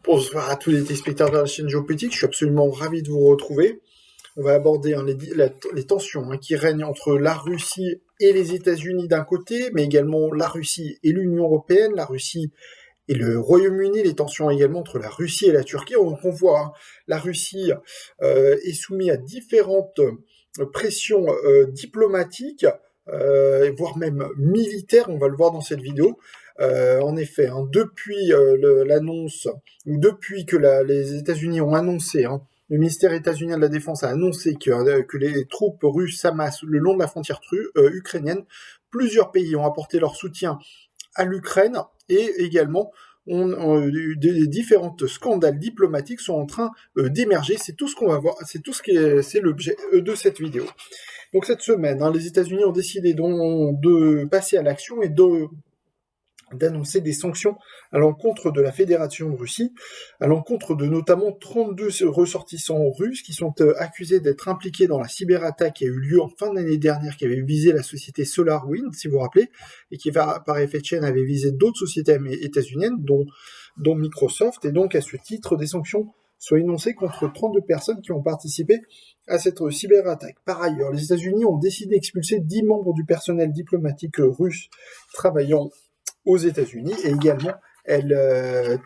Bonsoir à tous les téléspectateurs de la chaîne Géopolitique, je suis absolument ravi de vous retrouver. On va aborder les tensions qui règnent entre la Russie et les États-Unis d'un côté, mais également la Russie et l'Union européenne, la Russie et le Royaume-Uni, les tensions également entre la Russie et la Turquie. On voit, la Russie est soumise à différentes pressions diplomatiques, voire même militaires, on va le voir dans cette vidéo. En effet, depuis l'annonce, ou depuis que les États-Unis ont annoncé, le ministère états-unien de la Défense a annoncé que les troupes russes s'amassent le long de la frontière ukrainienne, plusieurs pays ont apporté leur soutien à l'Ukraine et également des différents scandales diplomatiques sont en train d'émerger. C'est tout ce qu'on va voir, c'est l'objet de cette vidéo. Donc cette semaine, les États-Unis ont décidé de passer à l'action et d'annoncer des sanctions à l'encontre de la Fédération de Russie, à l'encontre de notamment 32 ressortissants russes qui sont accusés d'être impliqués dans la cyberattaque qui a eu lieu en fin d'année dernière, qui avait visé la société SolarWinds, si vous vous rappelez, et qui, par effet de chaîne, avait visé d'autres sociétés états-uniennes, dont Microsoft, et donc à ce titre, des sanctions sont énoncées contre 32 personnes qui ont participé à cette cyberattaque. Par ailleurs, les États-Unis ont décidé d'expulser 10 membres du personnel diplomatique russe travaillant aux États-Unis, et également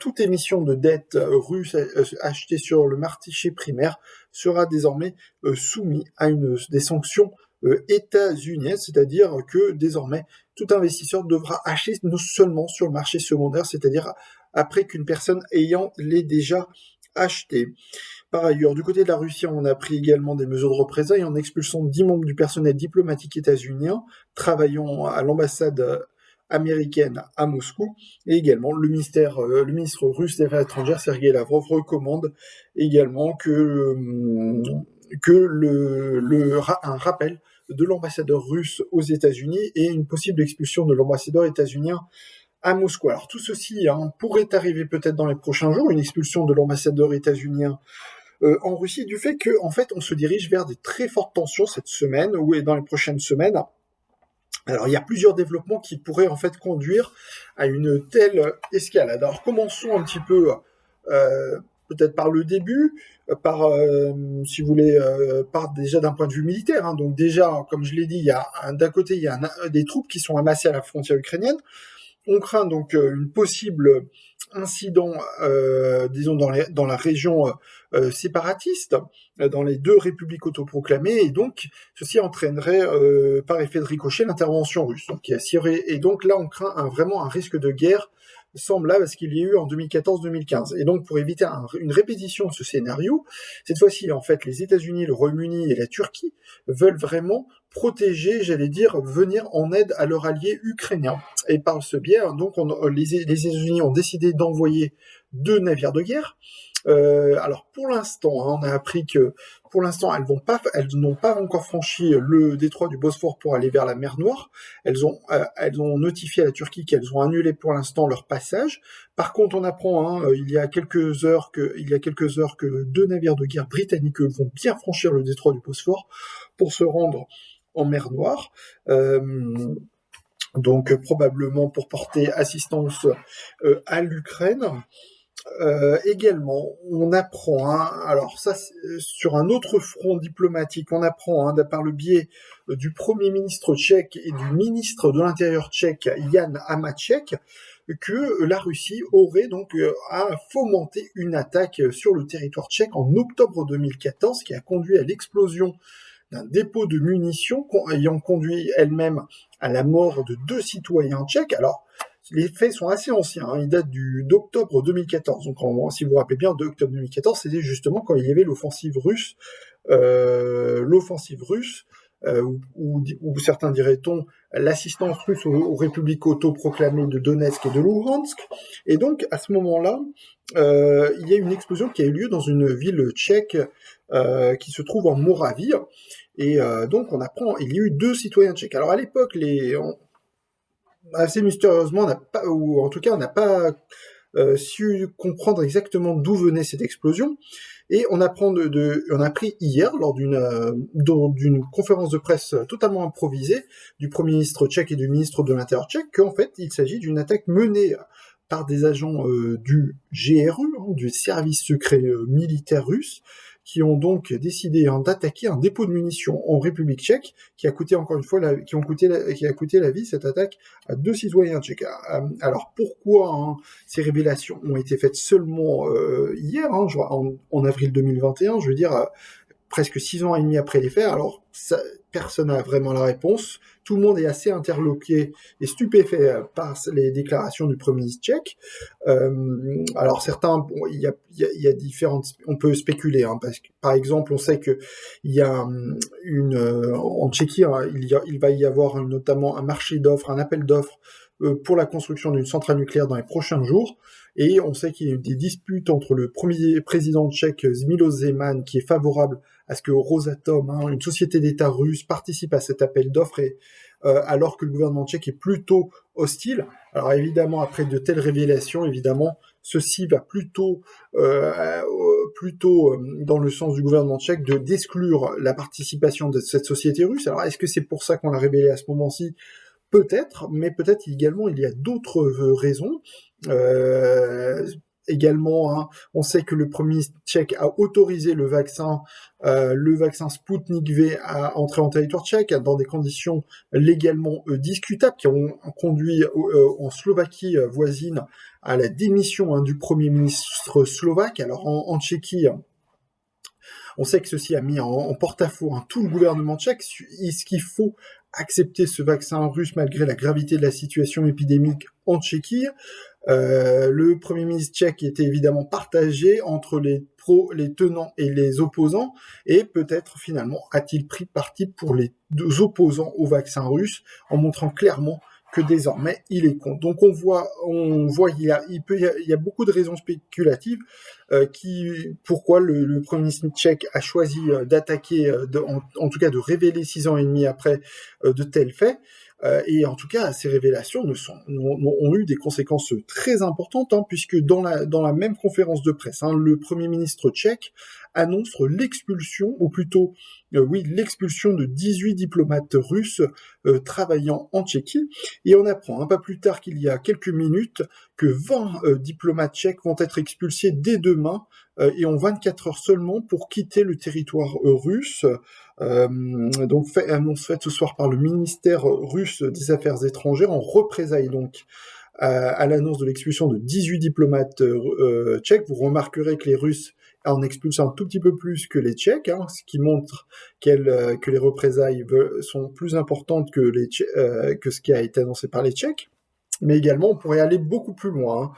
toute émission de dette russe achetée sur le marché primaire sera désormais soumise à des sanctions états-uniennes, c'est-à-dire que désormais tout investisseur devra acheter non seulement sur le marché secondaire, c'est-à-dire après qu'une personne ayant les déjà acheté. Par ailleurs, du côté de la Russie, on a pris également des mesures de représailles en expulsant 10 membres du personnel diplomatique états-unien travaillant à l'ambassade américaine à Moscou, et également le ministre russe des Affaires étrangères, Sergei Lavrov, recommande également un rappel de l'ambassadeur russe aux États-Unis et une possible expulsion de l'ambassadeur états-unien à Moscou. Alors tout ceci pourrait arriver peut-être dans les prochains jours, une expulsion de l'ambassadeur états-unien en Russie, du fait que en fait on se dirige vers des très fortes tensions cette semaine ou dans les prochaines semaines. Alors, il y a plusieurs développements qui pourraient en fait conduire à une telle escalade. Alors, commençons un petit peu, peut-être par le début, si vous voulez, par déjà d'un point de vue militaire. Donc déjà, comme je l'ai dit, il y a d'un côté, il y a des troupes qui sont amassées à la frontière ukrainienne. On craint donc une possible incident, disons, dans la région séparatiste, dans les deux républiques autoproclamées, et donc ceci entraînerait par effet de ricochet l'intervention russe. Et donc là, on craint vraiment un risque de guerre semblable à ce qu'il y a eu en 2014-2015. Et donc, pour éviter une répétition de ce scénario, cette fois-ci, en fait, les États-Unis, le Royaume-Uni et la Turquie veulent vraiment protéger, j'allais dire, venir en aide à leur allié ukrainien. Et par ce biais, donc, les États-Unis ont décidé d'envoyer 2 navires de guerre. Alors pour l'instant, on a appris que pour l'instant elles n'ont pas encore franchi le détroit du Bosphore pour aller vers la mer Noire. Elles ont notifié à la Turquie qu'elles ont annulé pour l'instant leur passage. Par contre, on apprend il y a quelques heures que 2 navires de guerre britanniques vont bien franchir le détroit du Bosphore pour se rendre en mer Noire. Donc probablement pour porter assistance à l'Ukraine. Également, on apprend, alors ça, sur un autre front diplomatique, on apprend, par le biais du Premier ministre tchèque et du ministre de l'Intérieur tchèque, Jan Hamáček, que la Russie aurait donc à fomenter une attaque sur le territoire tchèque en octobre 2014, qui a conduit à l'explosion d'un dépôt de munitions ayant conduit elle-même à la mort de 2 citoyens tchèques. Alors, les faits sont assez anciens, ils datent d'octobre 2014. Donc, si vous vous rappelez bien, d'octobre 2014, c'était justement quand il y avait l'offensive russe, ou certains diraient-on l'assistance russe aux républiques autoproclamées de Donetsk et de Luhansk. Et donc, à ce moment-là, il y a une explosion qui a eu lieu dans une ville tchèque qui se trouve en Moravie. Et donc, on apprend, il y a eu 2 citoyens tchèques. Alors, à l'époque, assez mystérieusement, on n'a pas su comprendre exactement d'où venait cette explosion. Et on a appris hier, lors d'une conférence de presse totalement improvisée du Premier ministre tchèque et du ministre de l'Intérieur tchèque, qu'en fait, il s'agit d'une attaque menée par des agents du GRU, du service secret militaire russe, qui ont donc décidé d'attaquer un dépôt de munitions en République tchèque, qui a coûté encore une fois qui a coûté la vie, cette attaque, à 2 citoyens tchèques. Alors pourquoi ces révélations ont été faites seulement hier, en avril 2021, je veux dire, presque 6 ans et demi après les faits. Alors personne n'a vraiment la réponse. Tout le monde est assez interloqué et stupéfait par les déclarations du Premier ministre tchèque. Alors certains, il y a différentes, on peut spéculer, parce que par exemple, on sait que il y a en Tchéquie, il va y avoir notamment un marché d'offres, un appel d'offres pour la construction d'une centrale nucléaire dans les prochains jours. Et on sait qu'il y a eu des disputes entre le premier président tchèque, Miloš Zeman, qui est favorable à ce que Rosatom, une société d'État russe, participe à cet appel d'offres, alors que le gouvernement tchèque est plutôt hostile. Alors évidemment, après de telles révélations, ceci va plutôt dans le sens du gouvernement tchèque d'exclure la participation de cette société russe. Alors est-ce que c'est pour ça qu'on l'a révélé à ce moment-ci ? Peut-être, mais peut-être également il y a d'autres raisons. Également, on sait que le Premier ministre tchèque a autorisé le vaccin Sputnik V à entrer en territoire tchèque dans des conditions légalement discutables qui ont conduit en Slovaquie voisine à la démission du Premier ministre slovaque. Alors en Tchéquie, on sait que ceci a mis en porte-à-faux tout le gouvernement tchèque. Est-ce qu'il faut accepter ce vaccin russe malgré la gravité de la situation épidémique en Tchéquie? Le Premier ministre tchèque était évidemment partagé entre les tenants et les opposants, et peut-être finalement a-t-il pris parti pour les deux opposants au vaccin russe, en montrant clairement que désormais il est contre. Donc on voit il y a beaucoup de raisons spéculatives pourquoi le Premier ministre tchèque a choisi d'attaquer, en tout cas de révéler 6 ans et demi après de tels faits. Et en tout cas, ces révélations ont eu des conséquences très importantes, puisque dans la même conférence de presse, le Premier ministre tchèque annonce l'expulsion, ou plutôt, l'expulsion de 18 diplomates russes travaillant en Tchéquie. Et on apprend un peu plus tard qu'il y a quelques minutes que 20 diplomates tchèques vont être expulsés dès demain, et ont 24 heures seulement pour quitter le territoire russe. Donc annonce faite ce soir par le ministère russe des Affaires étrangères en représailles donc à l'annonce de l'expulsion de 18 diplomates tchèques. Vous remarquerez que les Russes en expulsent un tout petit peu plus que les Tchèques, ce qui montre que les représailles sont plus importantes que ce qui a été annoncé par les Tchèques. Mais également, on pourrait aller beaucoup plus loin,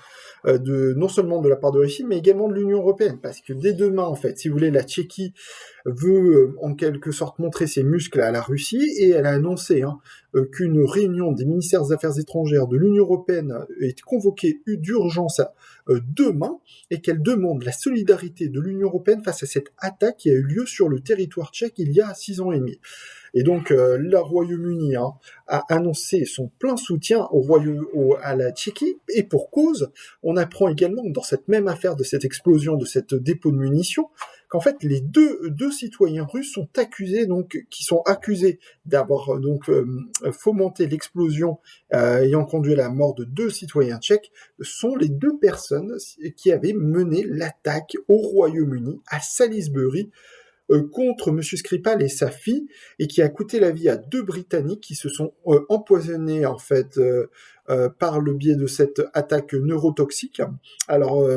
non seulement de la part de Russie, mais également de l'Union européenne, parce que dès demain, en fait, si vous voulez, la Tchéquie veut en quelque sorte montrer ses muscles à la Russie, et elle a annoncé qu'une réunion des ministères des Affaires étrangères de l'Union européenne est convoquée d'urgence demain, et qu'elle demande la solidarité de l'Union européenne face à cette attaque qui a eu lieu sur le territoire tchèque il y a 6 ans et demi. Et donc, le Royaume-Uni a annoncé son plein soutien à la Tchéquie, et pour cause, on apprend également dans cette même affaire de cette explosion de cette dépôt de munitions, qu'en fait les deux citoyens russes qui sont accusés d'avoir fomenté l'explosion ayant conduit à la mort de 2 citoyens tchèques, sont les 2 personnes qui avaient mené l'attaque au Royaume-Uni, à Salisbury, contre M. Skripal et sa fille, et qui a coûté la vie à 2 Britanniques qui se sont empoisonnés en fait par le biais de cette attaque neurotoxique. Alors,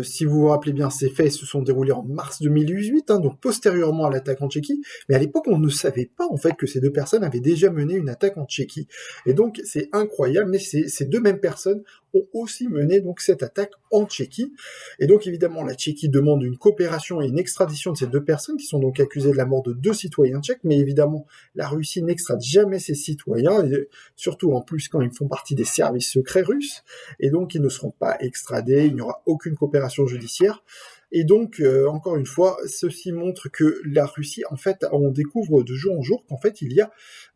si vous vous rappelez bien, ces faits se sont déroulés en mars 2018, donc postérieurement à l'attaque en Tchéquie, mais à l'époque, on ne savait pas en fait que ces 2 personnes avaient déjà mené une attaque en Tchéquie. Et donc, c'est incroyable, mais ces 2 mêmes personnes ont aussi mené donc cette attaque en Tchéquie. Et donc, évidemment, la Tchéquie demande une coopération et une extradition de ces 2 personnes qui sont donc accusées de la mort de 2 citoyens tchèques, mais évidemment, la Russie n'extrade jamais ses citoyens, et surtout en plus quand ils font partie des services secrets russes, et donc ils ne seront pas extradés, il n'y aura aucune coopération judiciaire. Et donc, encore une fois, ceci montre que la Russie, en fait, on découvre de jour en jour qu'en fait, il y a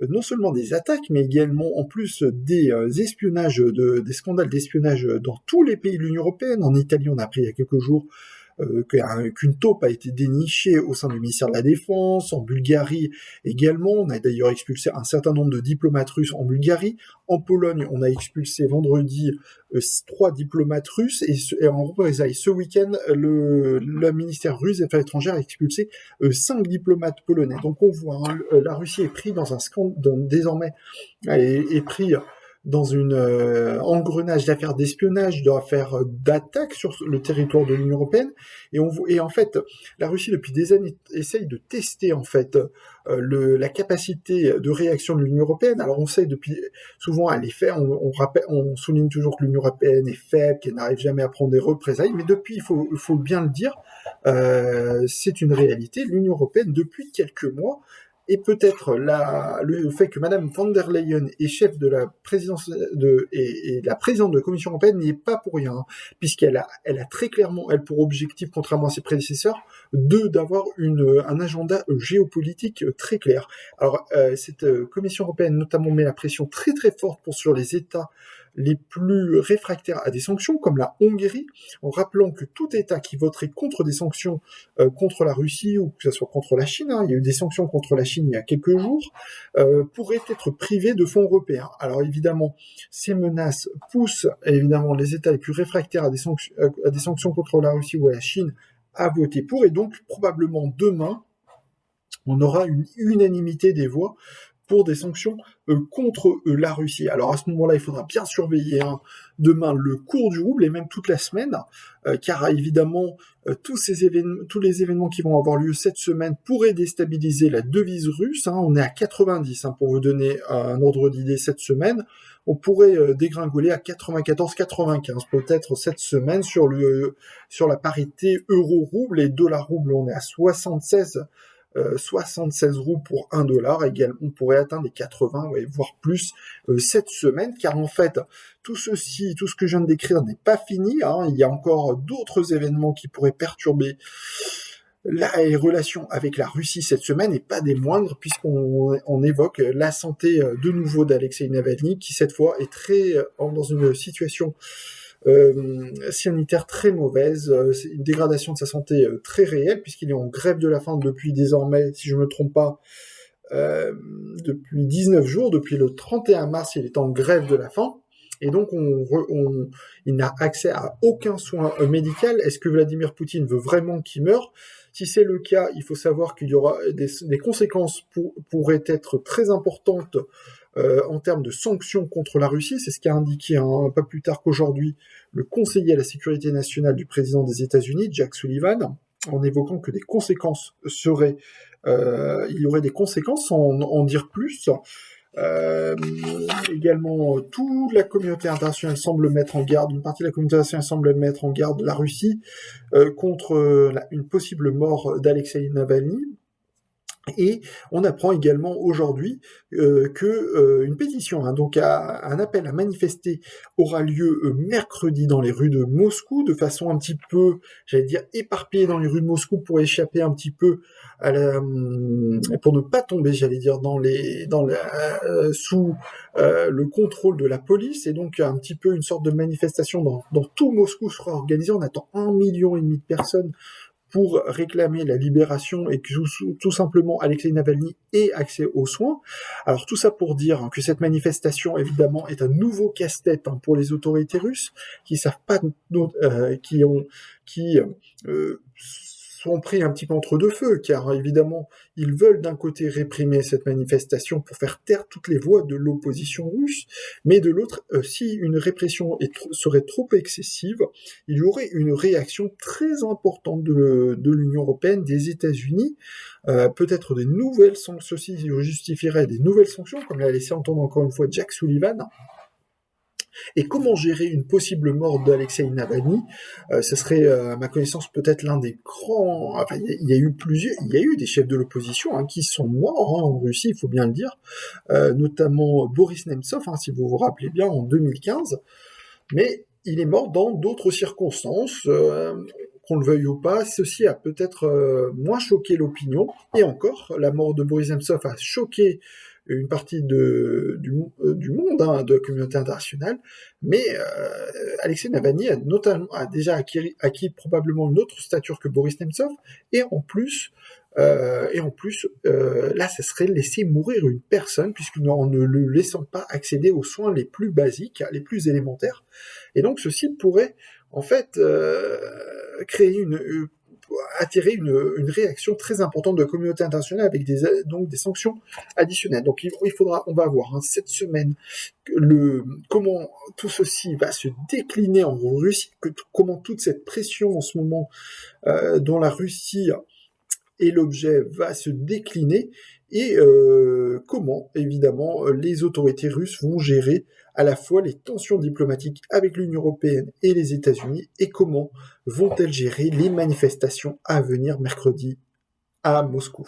non seulement des attaques, mais également, en plus, des espionnages, des scandales d'espionnage dans tous les pays de l'Union européenne. En Italie, on a appris il y a quelques jours qu'une taupe a été dénichée au sein du ministère de la Défense. En Bulgarie également, on a d'ailleurs expulsé un certain nombre de diplomates russes en Bulgarie. En Pologne, on a expulsé vendredi 3 diplomates russes, et en représailles, ce week-end, le ministère russe des Affaires étrangères a expulsé 5 diplomates polonais. Donc on voit, hein, la Russie est prise dans un scandale, désormais, est pris dans une engrenage d'affaires d'espionnage, d'affaires d'attaque sur le territoire de l'Union européenne, et en fait, la Russie depuis des années essaye de tester en fait la capacité de réaction de l'Union européenne. Alors on sait depuis souvent elle est faible, on souligne toujours que l'Union européenne est faible, qu'elle n'arrive jamais à prendre des représailles, mais depuis, il faut bien le dire, c'est une réalité. L'Union européenne depuis quelques mois, et peut-être le fait que Madame von der Leyen est chef de la présidence et la présidente de la Commission européenne n'y est pas pour rien, hein, puisqu'elle a très clairement, elle, pour objectif, contrairement à ses prédécesseurs, d'avoir un agenda géopolitique très clair. Alors, cette Commission européenne, notamment, met la pression très très forte sur les États les plus réfractaires à des sanctions, comme la Hongrie, en rappelant que tout État qui voterait contre des sanctions contre la Russie, ou que ce soit contre la Chine, hein, il y a eu des sanctions contre la Chine il y a quelques jours, pourrait être privé de fonds européens. Alors évidemment, ces menaces poussent évidemment les États les plus réfractaires à des sanctions contre la Russie ou à la Chine à voter pour, et donc probablement demain, on aura une unanimité des voix pour des sanctions contre la Russie. Alors à ce moment-là, il faudra bien surveiller demain le cours du rouble, et même toute la semaine, car évidemment, tous les événements qui vont avoir lieu cette semaine pourraient déstabiliser la devise russe. On est à 90, pour vous donner un ordre d'idée cette semaine. On pourrait dégringoler à 94-95 peut-être cette semaine sur la parité euro-rouble, et dollar-rouble, on est à 76 roubles pour 1 dollar, également, on pourrait atteindre les 80, voire plus cette semaine, car en fait, tout ce que je viens de décrire n'est pas fini, il y a encore d'autres événements qui pourraient perturber les relations avec la Russie cette semaine, et pas des moindres, puisqu'on évoque la santé de nouveau d'Alexeï Navalny, qui cette fois est dans une situation sanitaire très mauvaise, une dégradation de sa santé très réelle, puisqu'il est en grève de la faim depuis désormais, si je me trompe pas, depuis 19 jours, depuis le 31 mars, il est en grève de la faim, et donc il n'a accès à aucun soin médical. Est-ce que Vladimir Poutine veut vraiment qu'il meure ? Si c'est le cas, il faut savoir qu'il y aura des conséquences pourraient être très importantes en termes de sanctions contre la Russie. C'est ce qu'a indiqué pas plus tard qu'aujourd'hui le conseiller à la sécurité nationale du président des États-Unis, Jack Sullivan, en évoquant que des conséquences il y aurait des conséquences, sans en dire plus. Également, toute la communauté internationale semble mettre en garde, une partie de la communauté internationale semble mettre en garde la Russie contre une possible mort d'Alexeï Navalny. Et on apprend également aujourd'hui que une pétition, donc un appel à manifester, aura lieu mercredi dans les rues de Moscou, de façon un petit peu, j'allais dire, éparpillée dans les rues de Moscou, pour échapper un petit peu pour ne pas tomber, j'allais dire, sous le contrôle de la police. Et donc un petit peu une sorte de manifestation dans tout Moscou sera organisée. On attend 1,5 million de personnes pour réclamer la libération, et que tout simplement Alexeï Navalny ait accès aux soins. Alors tout ça pour dire que cette manifestation, évidemment, est un nouveau casse-tête pour les autorités russes, qui savent pas, qui sont pris un petit peu entre deux feux, car évidemment, ils veulent d'un côté réprimer cette manifestation pour faire taire toutes les voix de l'opposition russe, mais de l'autre, si une répression serait trop excessive, il y aurait une réaction très importante de l'Union européenne, des États-Unis, peut-être des nouvelles sanctions, ceci justifierait des nouvelles sanctions, comme l'a laissé entendre encore une fois Jack Sullivan. Et comment gérer une possible mort d'Alexeï Navalny ? Ce serait, à ma connaissance, peut-être l'un des grands... Enfin, il y a eu des chefs de l'opposition qui sont morts en Russie, il faut bien le dire, notamment Boris Nemtsov, si vous vous rappelez bien, en 2015, mais il est mort dans d'autres circonstances, qu'on le veuille ou pas. Ceci a peut-être moins choqué l'opinion, et encore, la mort de Boris Nemtsov a choqué une partie du monde, hein, de la communauté internationale, mais Alexei Navalny a déjà acquis probablement une autre stature que Boris Nemtsov, et en plus, là, ça serait laisser mourir une personne, puisqu'en ne le laissant pas accéder aux soins les plus basiques, les plus élémentaires. Et donc, ceci pourrait, en fait, attirer une réaction très importante de la communauté internationale avec donc des sanctions additionnelles. Donc, on va voir, hein, cette semaine comment tout ceci va se décliner en Russie, comment toute cette pression en ce moment dont la Russie et l'objet va se décliner, et comment, évidemment, les autorités russes vont gérer à la fois les tensions diplomatiques avec l'Union européenne et les États-Unis, et comment vont-elles gérer les manifestations à venir mercredi à Moscou.